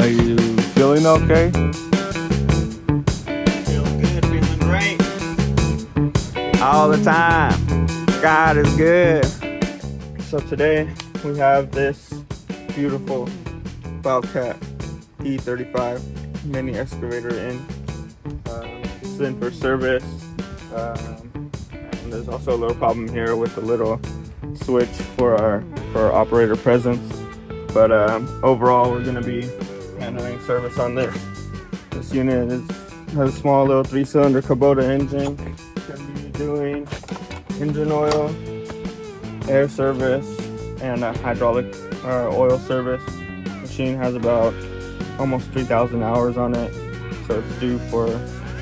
Are you feeling okay? Feeling good, feeling great. All the time. God is good. So today we have this beautiful Bobcat E35 mini excavator in. It's in for service. And there's also a little problem here with the little switch for our operator presence. But overall, we're going to be handling service on this. This unit has a small little 3-cylinder Kubota engine. Going to be doing engine oil, air service, and a hydraulic oil service. Machine has about almost 3,000 hours on it, so it's due for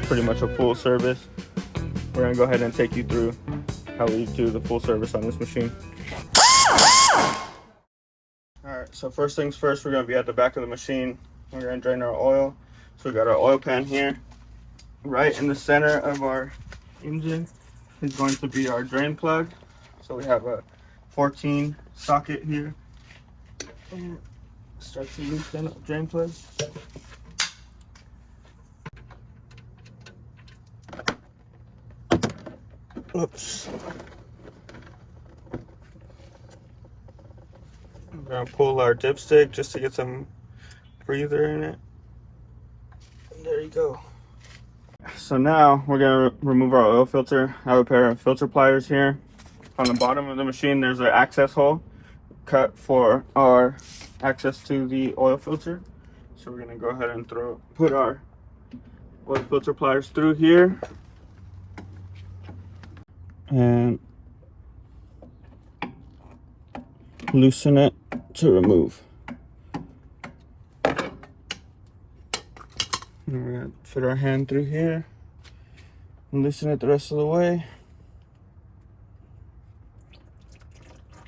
pretty much a full service. We're going to go ahead and take you through how we do the full service on this machine. Alright, so first things first, we're going to be at the back of the machine. We're going to drain our oil. So we got our oil pan here. Right in the center of our engine is going to be our drain plug. So we have a 14 socket here. And start to loosen up drain plug. Oops. I'm going to pull our dipstick just to get some breather in it. And there you go. So now we're going to remove our oil filter. I have a pair of filter pliers here. On the bottom of the machine, there's an access hole cut for our access to the oil filter. So we're going to go ahead and put our oil filter pliers through here. And loosen it to remove. And we're going to fit our hand through here and loosen it the rest of the way.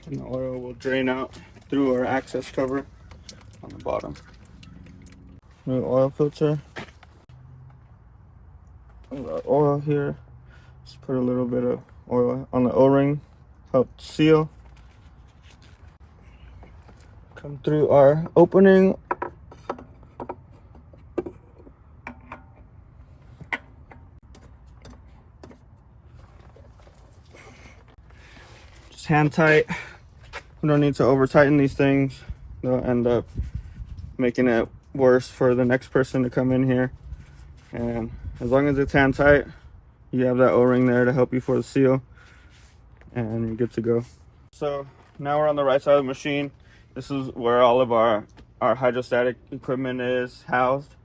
And the oil will drain out through our access cover on the bottom. New oil filter. Our oil here. Just put a little bit of oil on the O-ring, help seal. Come through our opening. Just hand tight. We don't need to over tighten these things. They'll end up making it worse for the next person to come in here. And as long as it's hand tight, you have that O-ring there to help you for the seal, and you're good to go. So now we're on the right side of the machine. This is where all of our hydrostatic equipment is housed.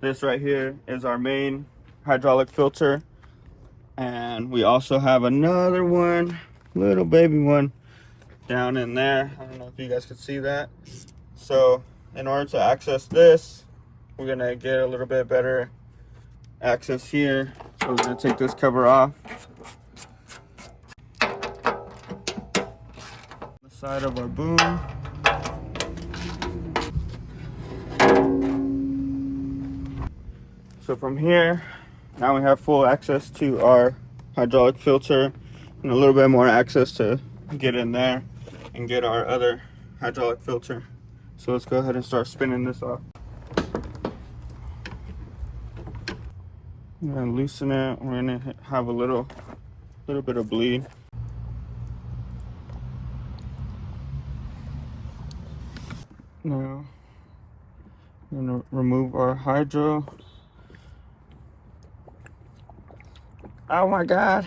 This right here is our main hydraulic filter, and we also have another one, little baby one, down in there. I don't know if you guys can see that. So in order to access this, we're gonna get a little bit better access here. So we're gonna take this cover off. The side of our boom. So from here, now we have full access to our hydraulic filter and a little bit more access to get in there and get our other hydraulic filter. So let's go ahead and start spinning this off. I'm gonna loosen it. We're gonna have a little bit of bleed. Now I'm gonna remove our hydro. Oh my God.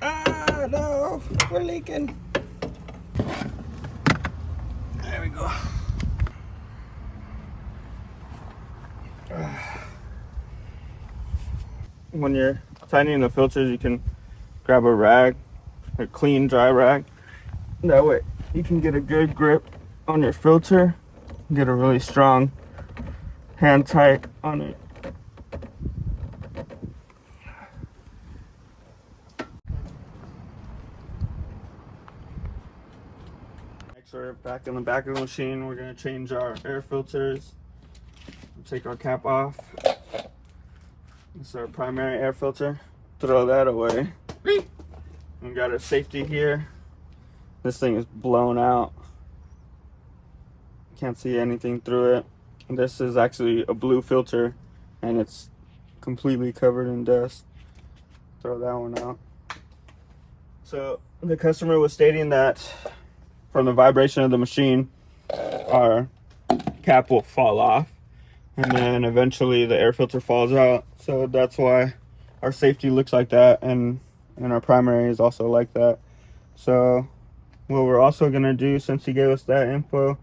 Ah, no, we're leaking. There we go. When you're tightening the filters, you can grab a rag, a clean, dry rag. That way you can get a good grip on your filter, get a really strong hand tight on it. Next, we're back in the back of the machine. We're going to change our air filters. Take our cap off. This is our primary air filter. Throw that away. We got our safety here. This thing is blown out. Can't see anything through it. This is actually a blue filter and it's completely covered in dust. Throw that one out. So the customer was stating that from the vibration of the machine, our cap will fall off and then eventually the air filter falls out. So that's why our safety looks like that, and our primary is also like that. So what we're also gonna do, since he gave us that info,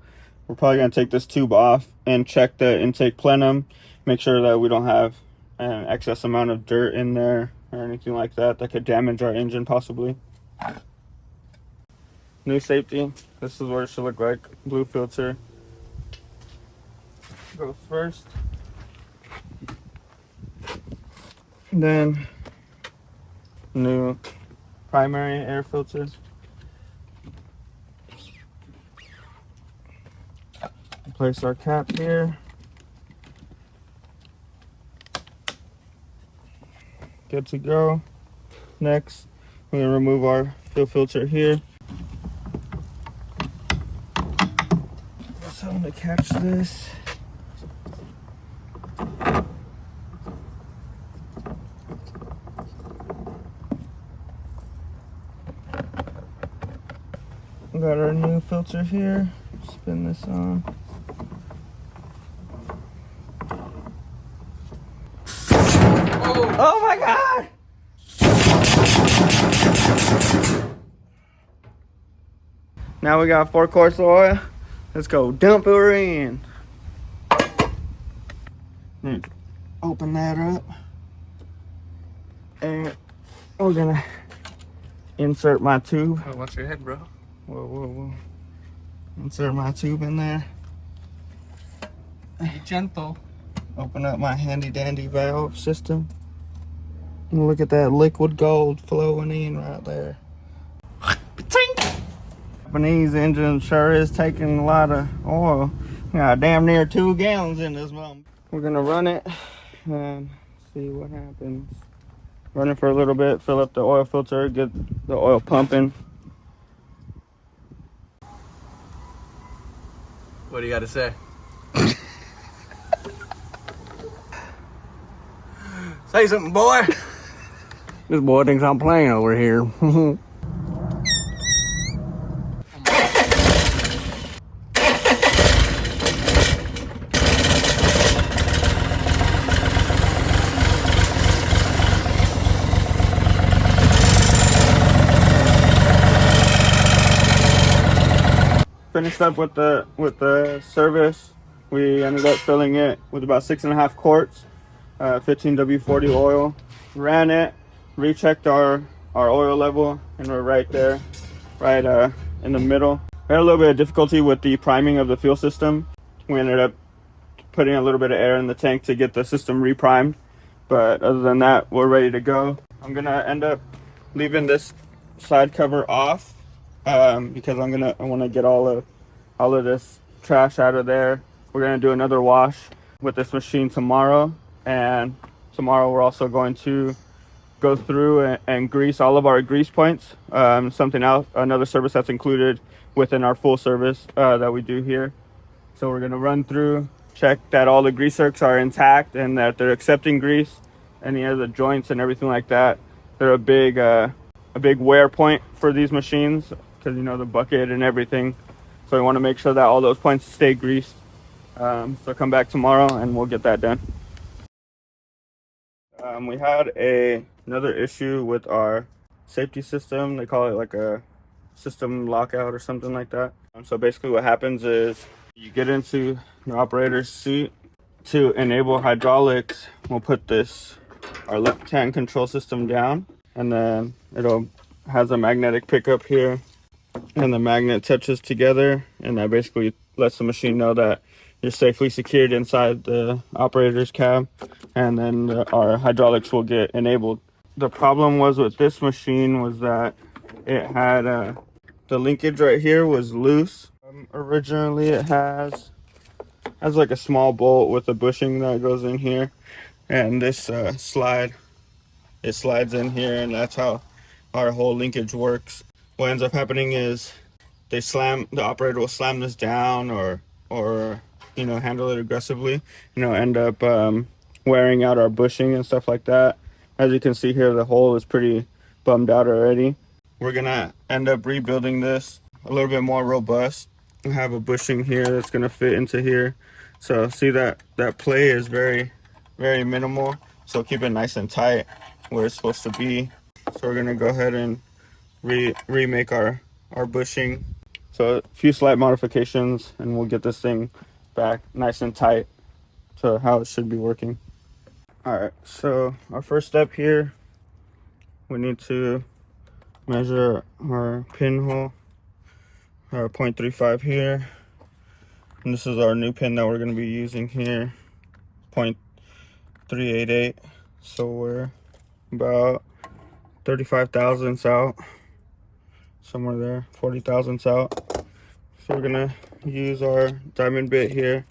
we're probably gonna take this tube off and check the intake plenum, make sure that we don't have an excess amount of dirt in there or anything like that that could damage our engine possibly. New safety, this is what it should look like. Blue filter goes first. Then new primary air filter. Place our cap here. Good to go. Next, we're gonna remove our fuel filter here. So I'm gonna catch this. Got our new filter here. Spin this on. Oh my God! Now we got 4 quarts of oil. Let's go dump her in. Open that up. And we're gonna insert my tube. Oh, watch your head, bro. Whoa. Insert my tube in there. Be gentle. Open up my handy dandy valve system. And look at that liquid gold flowing in right there. Japanese engine sure is taking a lot of oil. We got damn near 2 gallons in this one. We're gonna run it and see what happens. Run it for a little bit, fill up the oil filter, get the oil pumping. What do you got to say? Say something, boy. This boy thinks I'm playing over here. Finished up with the service. We ended up filling it with about 6.5 quarts, 15 W40 oil. Ran it, rechecked our oil level, and we're right there, right in the middle. We had a little bit of difficulty with the priming of the fuel system. We ended up putting a little bit of air in the tank to get the system reprimed, but other than that, we're ready to go. I'm gonna end up leaving this side cover off because I want to get all of this trash out of there. We're gonna do another wash with this machine tomorrow, and tomorrow we're also going to go through and grease all of our grease points. Something else, another service that's included within our full service that we do here. So we're gonna run through, check that all the grease zerks are intact and that they're accepting grease. Any of the joints and everything like that, they're a big wear point for these machines because, you know, the bucket and everything. So we want to make sure that all those points stay greased. So come back tomorrow and we'll get that done. We had another issue with our safety system. They call it like a system lockout or something like that. So basically what happens is you get into your operator's seat. To enable hydraulics, we'll put our left-hand control system down, and then has a magnetic pickup here, and the magnet touches together, and that basically lets the machine know that you're safely secured inside the operator's cab, and then our hydraulics will get enabled. The problem was with this machine was that it had the linkage right here was loose. Originally it has has like a small bolt with a bushing that goes in here, and this it slides in here, and that's how our whole linkage works. What ends up happening is the operator will slam this down, or handle it aggressively, end up wearing out our bushing and stuff like that. As you can see here, the hole is pretty bummed out already. We're gonna end up rebuilding this a little bit more robust. We have a bushing here that's gonna fit into here. So see that play is very, very minimal. So keep it nice and tight where it's supposed to be. So we're gonna go ahead and remake our bushing. So a few slight modifications, and we'll get this thing back nice and tight to how it should be working. All right, so our first step here, we need to measure our pinhole, our 0.35 here. And this is our new pin that we're going to be using here, 0.388. So we're about 35 thousandths out, somewhere there, 40 thousandths out. So we're going to use our diamond bit here,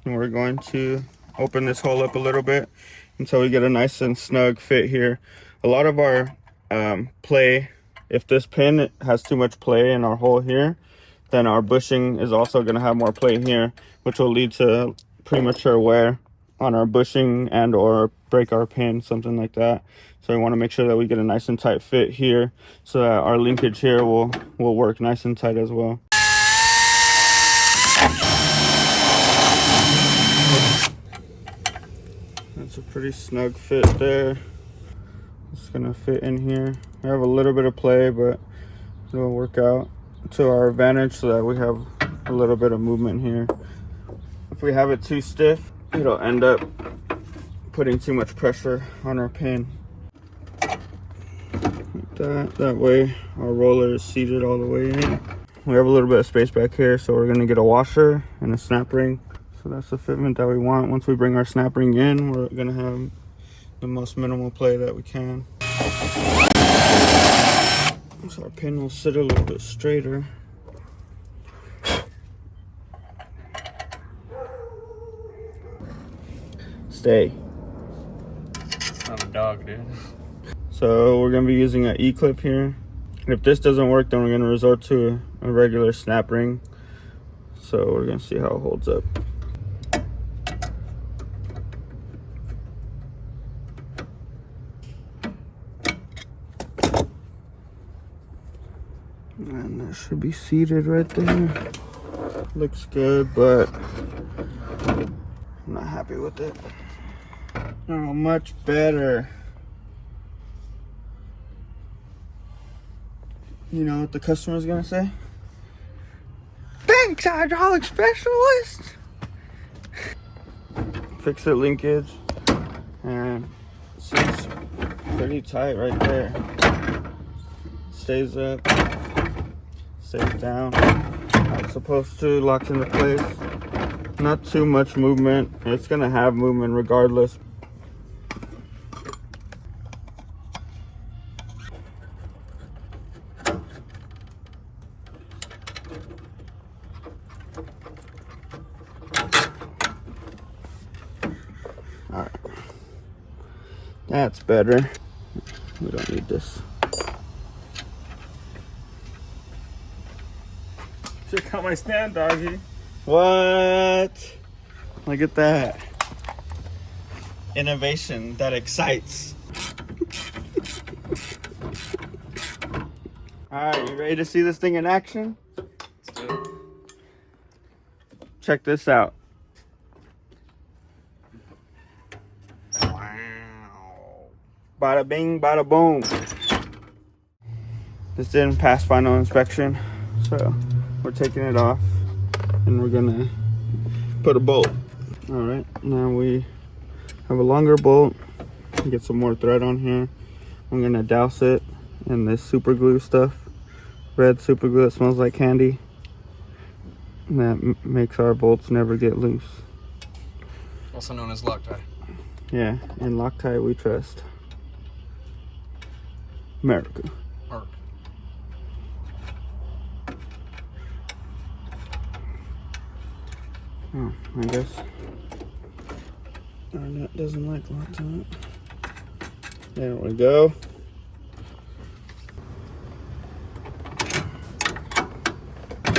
and we're going to open this hole up a little bit until we get a nice and snug fit here. A lot of our play, if this pin has too much play in our hole here, then our bushing is also going to have more play here, which will lead to premature wear on our bushing and or break our pin, something like that. So we want to make sure that we get a nice and tight fit here so that our linkage here will work nice and tight as well. That's a pretty snug fit there. It's gonna fit in here. We have a little bit of play, but it'll work out to our advantage so that we have a little bit of movement here. If we have it too stiff, it'll end up putting too much pressure on our pin. Like that. That way our roller is seated all the way in. We have a little bit of space back here, so we're gonna get a washer and a snap ring. So that's the fitment that we want. Once we bring our snap ring in, we're gonna have the most minimal play that we can. So our pin will sit a little bit straighter. Stay. I'm a dog, dude. So we're gonna be using an E-clip here. If this doesn't work, then we're gonna resort to a regular snap ring. So we're gonna see how it holds up. And that should be seated right there. Looks good, but I'm not happy with it. Oh, much better. You know what the customer's gonna say? Thanks, hydraulic specialist! Fix it linkage, and it seems pretty tight right there. Stays up, stays down. It's supposed to, locks into place. Not too much movement. It's gonna have movement regardless. Alright. That's better. We don't need this. Check out my stand, doggy. What? Look at that. Innovation that excites. Alright, you ready to see this thing in action? Let's do it. Check this out. Bada bing, bada boom. This didn't pass final inspection, so we're taking it off and we're gonna put a bolt. All right, now we have a longer bolt. Get some more thread on here. I'm gonna douse it in this super glue stuff. Red super glue that smells like candy. And that makes our bolts never get loose. Also known as Loctite. Yeah, in Loctite we trust. America. Arc. Oh, I guess our nut doesn't like locked on it. There we go.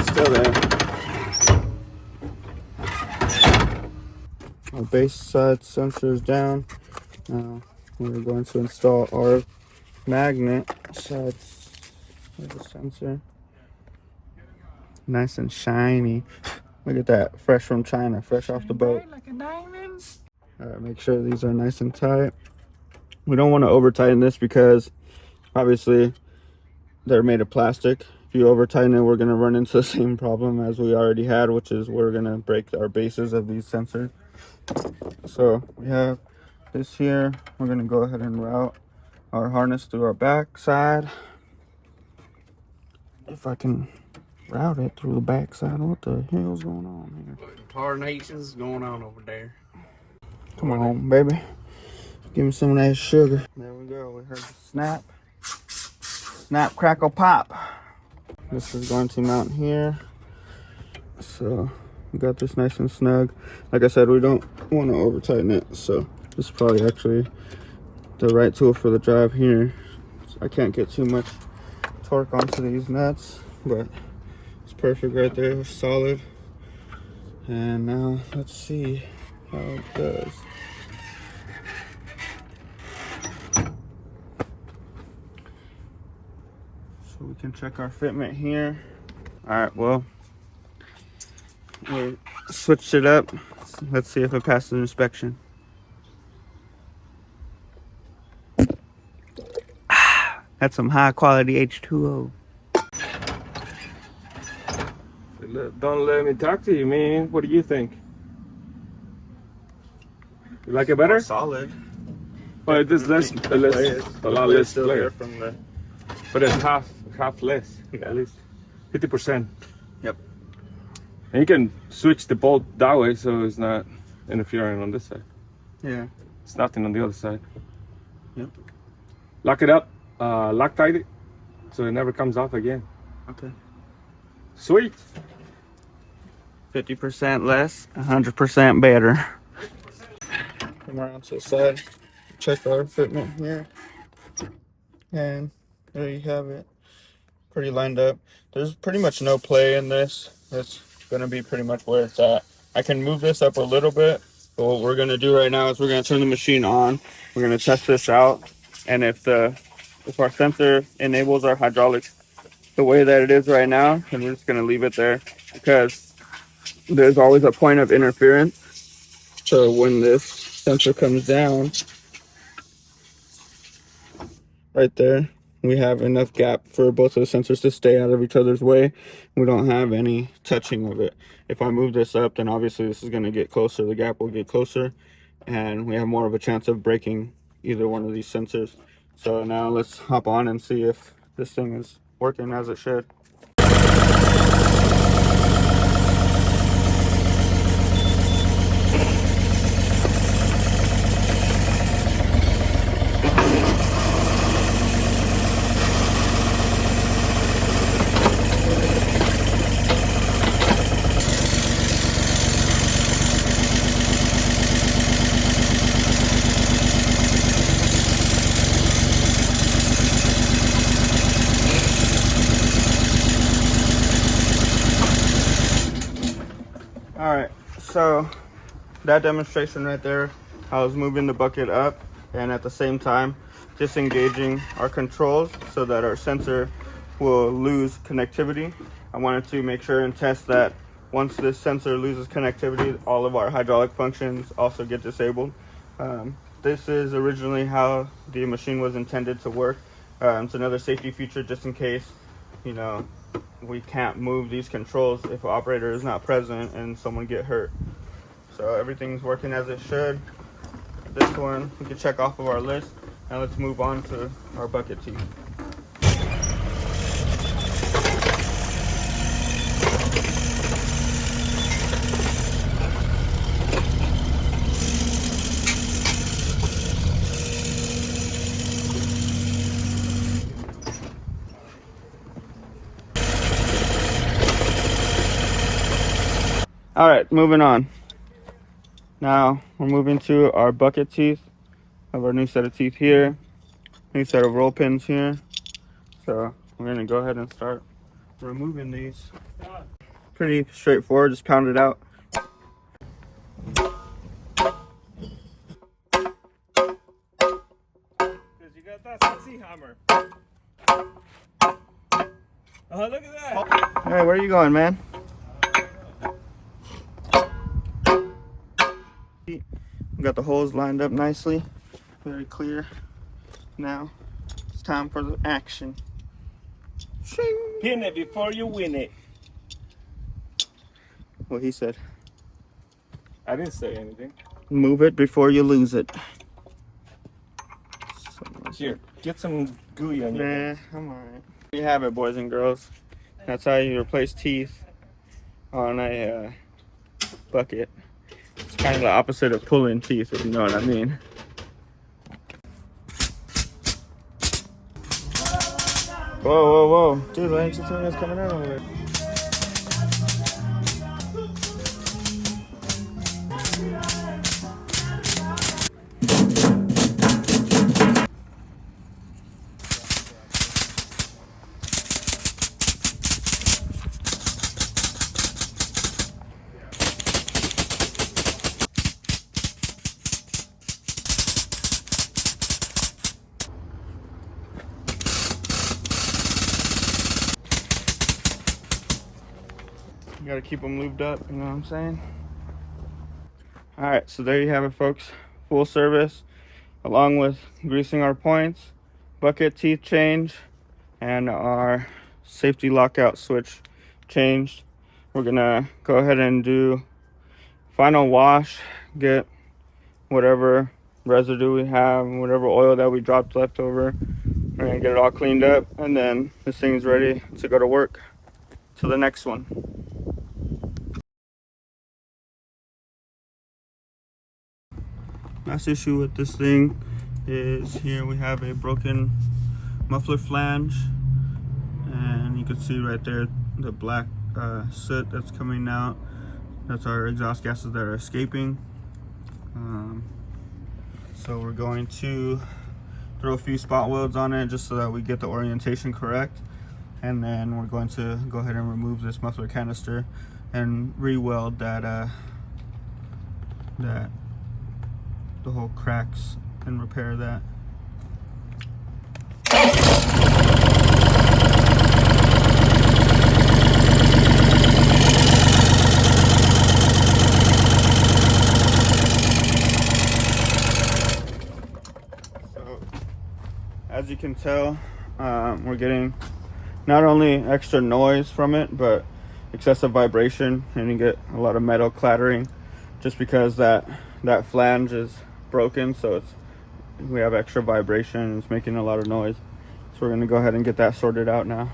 Still there. Our base side sensor is down. Now we're going to install our magnet side of the sensor. Nice and shiny. Look at that, fresh from China, fresh off the boat. Like a diamond. All right, make sure these are nice and tight. We don't want to over tighten this because obviously they're made of plastic. If you over tighten it, we're going to run into the same problem as we already had, which is we're going to break our bases of these sensors. So we have this here. We're going to go ahead and route our harness through our back side. If I can route it through the back side, what the hell's going on here? What tarnations going on over there? Come on, baby. Give me some of that sugar. There we go. We heard the snap. Snap, crackle, pop. This is going to mount here. So we got this nice and snug. Like I said, we don't want to over tighten it. So this is probably actually the right tool for the job here. I can't get too much torque onto these nuts, but it's perfect right there. It's solid. And now let's see how it does. So we can check our fitment here. All right, well, we switched it up. Let's see if it passes inspection. That's some high quality H2O. Don't let me talk to you, man. What do you think? You like it better? Solid. Well, it is less, a lot less player. From the... But it's half less, at least 50%. Yep. And you can switch the bolt that way, so it's not interfering on this side. Yeah. It's nothing on the other side. Yep. Lock it up, Loctite it, so it never comes off again. Okay. Sweet. 50% less, 100% better. Come around to the side, check our fitment here, and there you have it. Pretty lined up. There's pretty much no play in this. It's gonna be pretty much where it's at. I can move this up a little bit, but what we're gonna do right now is we're gonna turn the machine on. We're gonna test this out, and if our sensor enables our hydraulics the way that it is right now, then we're just gonna leave it there because there's always a point of interference. So when this sensor comes down, right there, we have enough gap for both of the sensors to stay out of each other's way. We don't have any touching of it. If I move this up, then obviously this is going to get closer. The gap will get closer, and we have more of a chance of breaking either one of these sensors. So now let's hop on and see if this thing is working as it should. Alright, so that demonstration right there, I was moving the bucket up and at the same time disengaging our controls so that our sensor will lose connectivity. I wanted to make sure and test that once this sensor loses connectivity, all of our hydraulic functions also get disabled. This is originally how the machine was intended to work. It's another safety feature just in case, you know, we can't move these controls if the operator is not present and someone get hurt. So everything's working as it should. This one we can check off of our list, and let's move on to our bucket teeth. All right, moving on. Now we're moving to our bucket teeth. Have our new set of teeth here. New set of roll pins here. So we're gonna go ahead and start removing these. Pretty straightforward, just pound it out. Because you got that sexy hammer. Oh, look at that. Hey, where are you going, man? We got the holes lined up nicely. Very clear. Now it's time for the action. Shing. Pin it before you win it. What he said. I didn't say anything. Move it before you lose it. Here, get some gooey on your Nah, I'm alright. There you have it, boys and girls. That's how you replace teeth on a bucket. It's kind of the opposite of pulling teeth, if you know what I mean. Whoa, whoa, whoa. Dude, why ain't you telling us coming out of it? You gotta keep them lubed up, you know what I'm saying? Alright, so there you have it, folks. Full service, along with greasing our points, bucket teeth change, and our safety lockout switch changed. We're gonna go ahead and do final wash, get whatever residue we have, whatever oil that we dropped left over. We're gonna get it all cleaned up, and then this thing's ready to go to work. Till the next one. Last issue with this thing is here we have a broken muffler flange, and you can see right there the black soot that's coming out. That's our exhaust gases that are escaping. So we're going to throw a few spot welds on it just so that we get the orientation correct, and then we're going to go ahead and remove this muffler canister and re-weld that the whole cracks and repair that. So as you can tell, we're getting not only extra noise from it, but excessive vibration, and you get a lot of metal clattering just because that flange is broken, so we have extra vibration and it's making a lot of noise. So we're going to go ahead and get that sorted out now.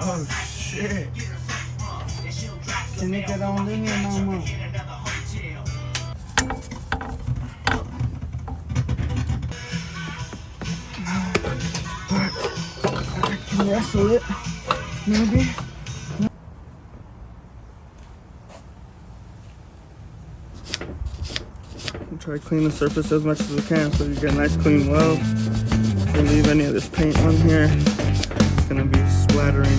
Oh shit. Can you get on in here no more? Can you wrestle it? Maybe? Try to clean the surface as much as we can so you get a nice clean weld. Don't leave any of this paint on here. It's gonna be splattering.